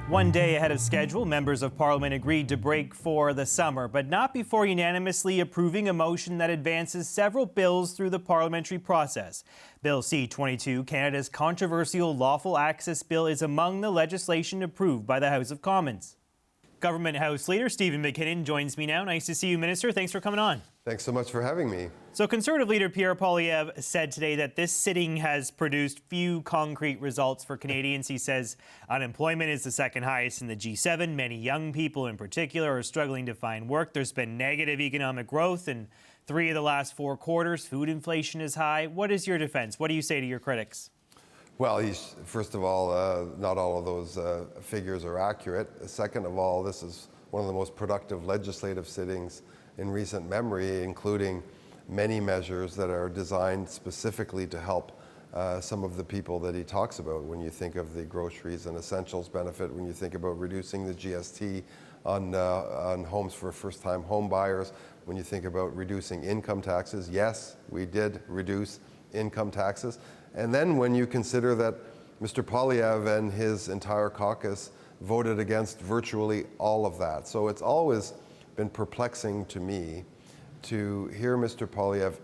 One day ahead of schedule, members of Parliament agreed to break for the summer, but not before unanimously approving a motion that advances several bills through the parliamentary process. Bill C-22, Canada's controversial lawful access bill, is among the legislation approved by the House of Commons. Government House Leader Stephen McKinnon joins me now. Nice to see you, Minister. Thanks for coming on. Thanks so much for having me. So Conservative leader Pierre Poilievre said today that this sitting has produced few concrete results for Canadians. He says unemployment is the second highest in the G7. Many young people in particular are struggling to find work. There's been negative economic growth in 3 of the last 4 quarters. Food inflation is high. What is your defense? What do you say to your critics? Well, first of all, not all of those figures are accurate. Second of all, this is one of the most productive legislative sittings in recent memory, including many measures that are designed specifically to help some of the people that he talks about. When you think of the groceries and essentials benefit, when you think about reducing the GST on homes for first-time home buyers, when you think about reducing income taxes, yes, we did reduce income taxes. And then when you consider that Mr. Poilievre and his entire caucus voted against virtually all of that. So it's always been perplexing to me to hear Mr. Poilievre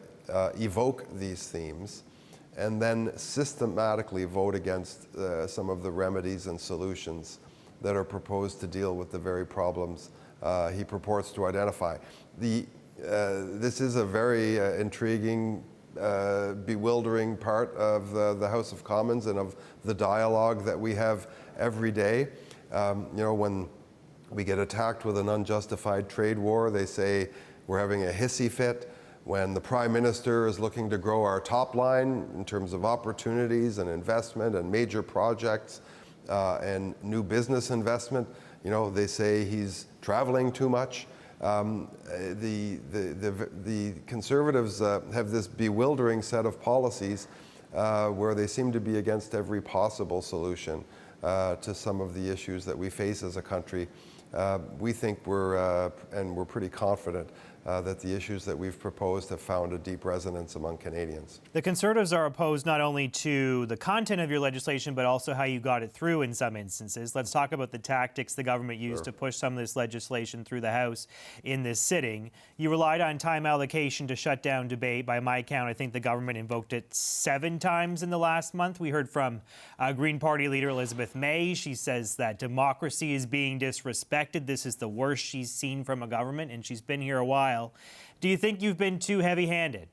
evoke these themes and then systematically vote against some of the remedies and solutions that are proposed to deal with the very problems he purports to identify. This is a very intriguing, bewildering part of the House of Commons and of the dialogue that we have every day. When we get attacked with an unjustified trade war, they say we're having a hissy fit. When the Prime Minister is looking to grow our top line in terms of opportunities and investment and major projects and new business investment, they say he's traveling too much. The Conservatives have this bewildering set of policies where they seem to be against every possible solution to some of the issues that we face as a country. We think we're pretty confident that the issues that we've proposed have found a deep resonance among Canadians. The Conservatives are opposed not only to the content of your legislation, but also how you got it through in some instances. Let's talk about the tactics the government used to push some of this legislation through the House in this sitting. You relied on time allocation to shut down debate. By my count, I think the government invoked it 7 times in the last month. We heard from Green Party leader Elizabeth May. She says that democracy is being disrespected. This is the worst she's seen from a government, and she's been here a while. Do you think you've been too heavy-handed?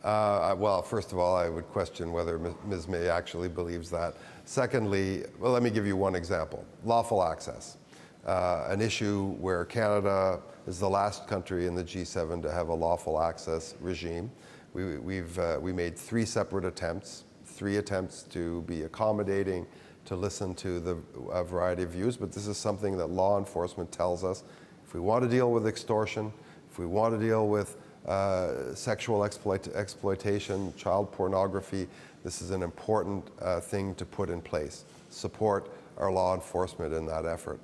Well, first of all, I would question whether Ms. May actually believes that. Secondly, well, let me give you one example. Lawful access, an issue where Canada is the last country in the G7 to have a lawful access regime. We made 3 separate attempts, 3 attempts to be accommodating, to listen to a variety of views, but this is something that law enforcement tells us. If we want to deal with extortion, if we want to deal with sexual exploitation, child pornography, this is an important thing to put in place. Support our law enforcement in that effort.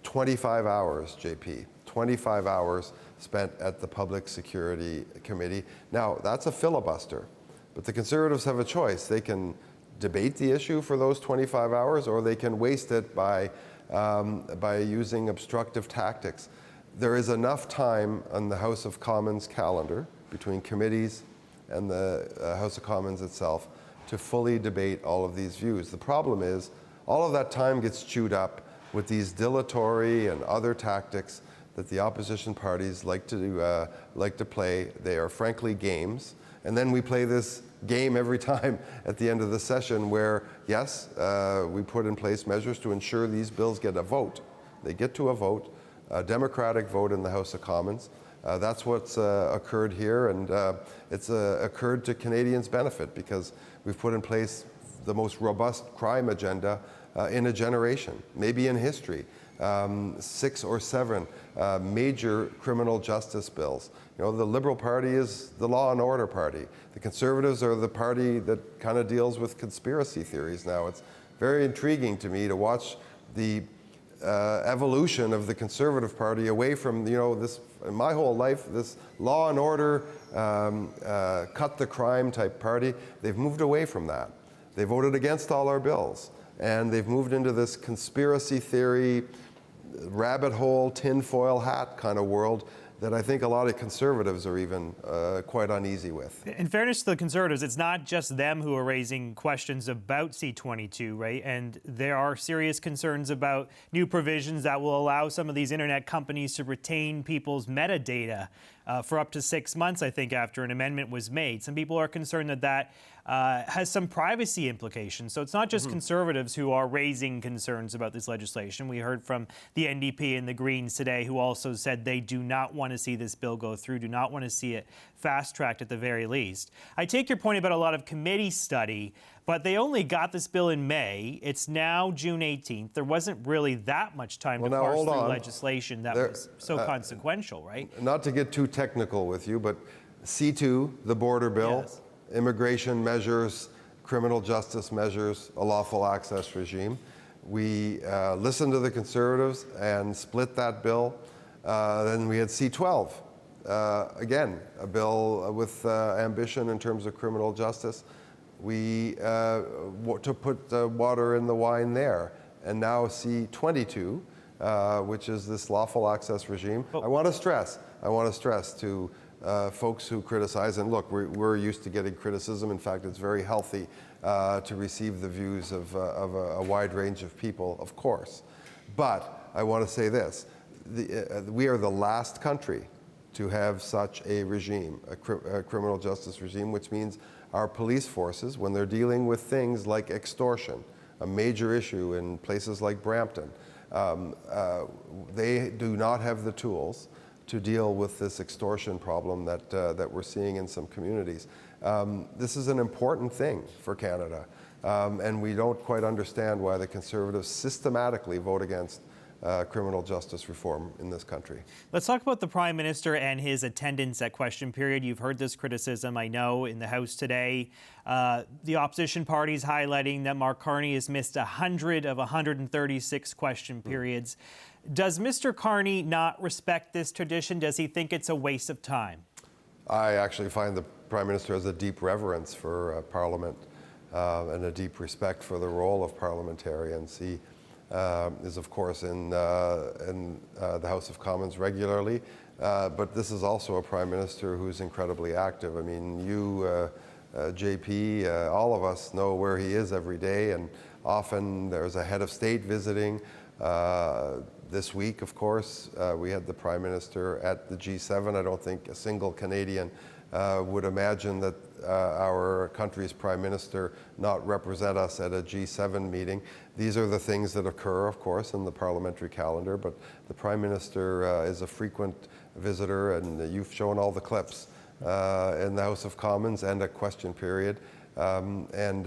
25 hours, JP, 25 hours spent at the Public Security Committee. Now, that's a filibuster, but the Conservatives have a choice. They can debate the issue for those 25 hours, or they can waste it by using obstructive tactics. There is enough time on the House of Commons calendar between committees and the House of Commons itself to fully debate all of these views. The problem is all of that time gets chewed up with these dilatory and other tactics that the opposition parties like to play. They are frankly games. And then we play this game every time at the end of the session where, yes, we put in place measures to ensure these bills get a vote. They get to a vote. A democratic vote in the House of Commons. That's what's occurred here, and it's occurred to Canadians' benefit because we've put in place the most robust crime agenda in a generation, maybe in history. 6 or 7 major criminal justice bills. The Liberal Party is the law and order party. The Conservatives are the party that kind of deals with conspiracy theories now. It's very intriguing to me to watch the evolution of the Conservative Party away from, this, my whole life, this law and order, cut the crime type party. They've moved away from that. They voted against all our bills. and they've moved into this conspiracy theory, rabbit hole, tinfoil hat kind of world that I think a lot of conservatives are even quite uneasy with. In fairness to the conservatives, it's not just them who are raising questions about C-22, right? And there are serious concerns about new provisions that will allow some of these internet companies to retain people's metadata for up to 6 months, I think, after an amendment was made. Some people are concerned that that has some privacy implications. So it's not just conservatives who are raising concerns about this legislation. We heard from the NDP and the Greens today, who also said they do not want to see this bill go through, do not want to see it fast-tracked at the very least. I take your point about a lot of committee study, but they only got this bill in May. It's now June 18th. There wasn't really that much time to parse through legislation that was so consequential, right? Not to get too technical with you, but C2, the border bill, Yes. Immigration measures, criminal justice measures, a lawful access regime. We listened to the Conservatives and split that bill. Then we had C12, again, a bill with ambition in terms of criminal justice. We to put water in the wine there. And now C22, which is this lawful access regime. I want to stress to folks who criticize, and look, we're used to getting criticism. In fact, it's very healthy to receive the views of a wide range of people, of course. But I want to say this, we are the last country to have such a regime, a criminal justice regime, which means our police forces, when they're dealing with things like extortion, a major issue in places like Brampton, they do not have the tools to deal with this extortion problem that we're seeing in some communities. This is an important thing for Canada, and we don't quite understand why the Conservatives systematically vote against criminal justice reform in this country. Let's talk about the Prime Minister and his attendance at question period. You've heard this criticism, I know, in the House today. The opposition parties highlighting that Mark Carney has missed 100 of 136 question periods. Does Mr. Carney not respect this tradition? Does he think it's a waste of time? I actually find the Prime Minister has a deep reverence for Parliament and a deep respect for the role of parliamentarians. He is, of course, in the House of Commons regularly, but this is also a Prime Minister who's incredibly active. I mean, you, JP, all of us know where he is every day, and often there's a head of state visiting. This week, of course, we had the Prime Minister at the G7. I don't think a single Canadian would imagine that our country's Prime Minister not represent us at a G7 meeting. These are the things that occur, of course, in the parliamentary calendar, but the Prime Minister is a frequent visitor, and you've shown all the clips in the House of Commons and at question period, and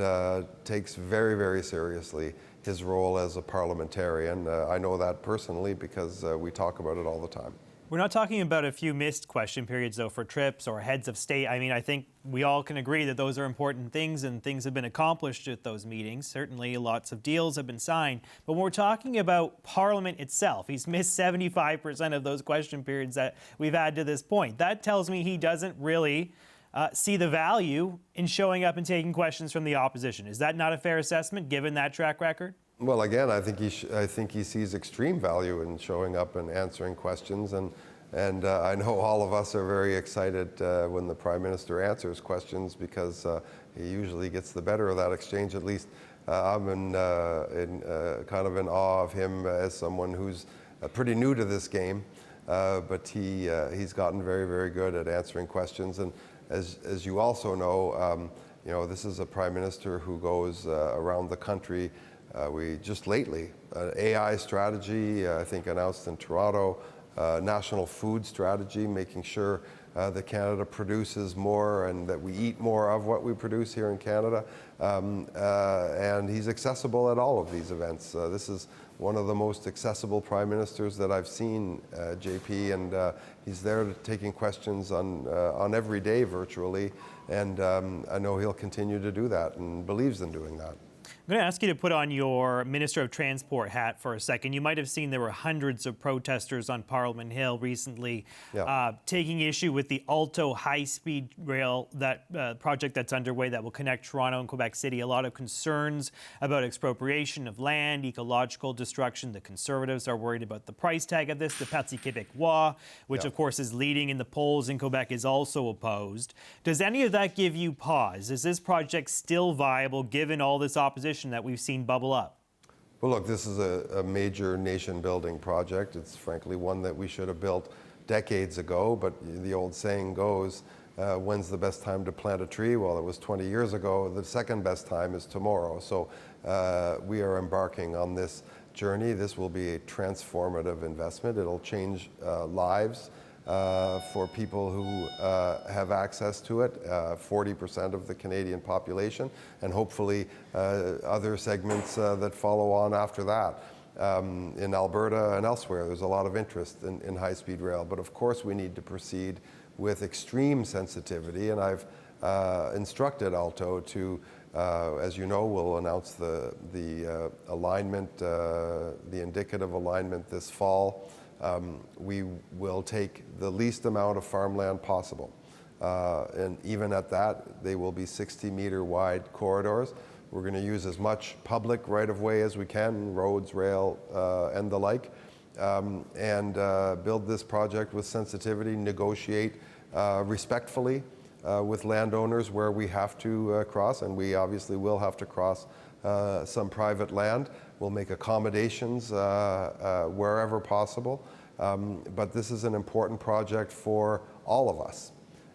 takes very, very seriously his role as a parliamentarian. I know that personally because we talk about it all the time. We're not talking about a few missed question periods, though, for trips or heads of state. I mean, I think we all can agree that those are important things and things have been accomplished at those meetings. Certainly, lots of deals have been signed. But when we're talking about Parliament itself, he's missed 75% of those question periods that we've had to this point. That tells me he doesn't really see the value in showing up and taking questions from the opposition. Is that not a fair assessment, given that track record? Well, again, I think he sees extreme value in showing up and answering questions, and I know all of us are very excited when the Prime Minister answers questions because he usually gets the better of that exchange. At least I'm kind of in awe of him as someone who's pretty new to this game, but he's gotten very, very good at answering questions. And as you also know, this is a Prime Minister who goes around the country. We just lately, an AI strategy, I think, announced in Toronto, national food strategy, making sure that Canada produces more and that we eat more of what we produce here in Canada. And he's accessible at all of these events. This is one of the most accessible Prime Ministers that I've seen, JP, and he's there taking questions on every day virtually. And I know he'll continue to do that and believes in doing that. I'm going to ask you to put on your Minister of Transport hat for a second. You might have seen there were hundreds of protesters on Parliament Hill recently taking issue with the Alto high-speed rail project that's underway that will connect Toronto and Quebec City. A lot of concerns about expropriation of land, ecological destruction. The Conservatives are worried about the price tag of this. The Parti Québécois, which of course is leading in the polls in Quebec, is also opposed. Does any of that give you pause? Is this project still viable given all this opposition that we've seen bubble up? Well, look, this is a major nation-building project. It's frankly one that we should have built decades ago, but the old saying goes, when's the best time to plant a tree? Well, it was 20 years ago. The second best time is tomorrow. So we are embarking on this journey. This will be a transformative investment. It'll change lives for people who have access to it, 40% of the Canadian population, and hopefully other segments that follow on after that. In Alberta and elsewhere, there's a lot of interest in high-speed rail, but of course we need to proceed with extreme sensitivity, and I've instructed Alto to, as you know, we'll announce the alignment, the indicative alignment this fall. We will take the least amount of farmland possible. And even at that, they will be 60-meter wide corridors. We're going to use as much public right-of-way as we can, roads, rail, and the like, and build this project with sensitivity, negotiate respectfully with landowners where we have to cross, and we obviously will have to cross some private land. We'll make accommodations wherever possible, but this is an important project for all of us.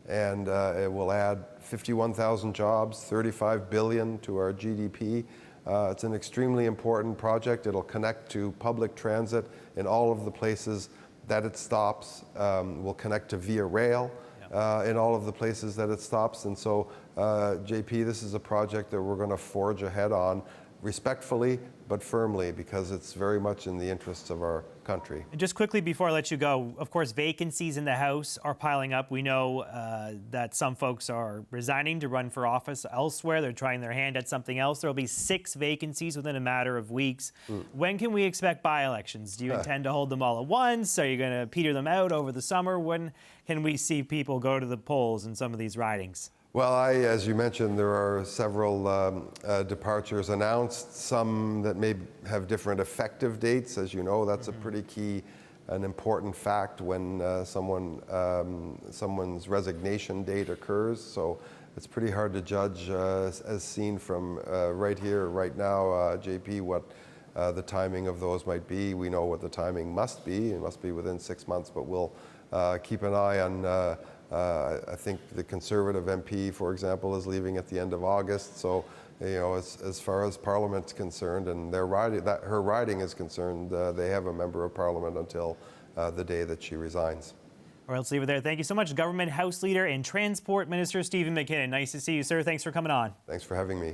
And it will add 51,000 jobs, $35 billion to our GDP. It's an extremely important project. It'll connect to public transit in all of the places that it stops. We'll connect to via rail in all of the places that it stops. And so, JP, this is a project that we're going to forge ahead on respectfully but firmly, because it's very much in the interests of our country. And just quickly before I let you go, of course, vacancies in the House are piling up. We know that some folks are resigning to run for office elsewhere. They're trying their hand at something else. There will be 6 vacancies within a matter of weeks. When can we expect by-elections? Do you intend to hold them all at once? Are you going to peter them out over the summer? When can we see people go to the polls in some of these ridings? Well, as you mentioned, there are several departures announced, some that may have different effective dates. As you know, that's a pretty key and important fact when someone's resignation date occurs. So it's pretty hard to judge, as seen from right here, right now, JP, what the timing of those might be. We know what the timing must be. It must be within 6 months, but we'll keep an eye on I think the Conservative MP, for example, is leaving at the end of August. So, you know, as far as Parliament's concerned and her riding is concerned, they have a member of Parliament until the day that she resigns. All right, let's leave it there. Thank you so much, Government House Leader and Transport Minister Stephen McKinnon. Nice to see you, sir. Thanks for coming on. Thanks for having me.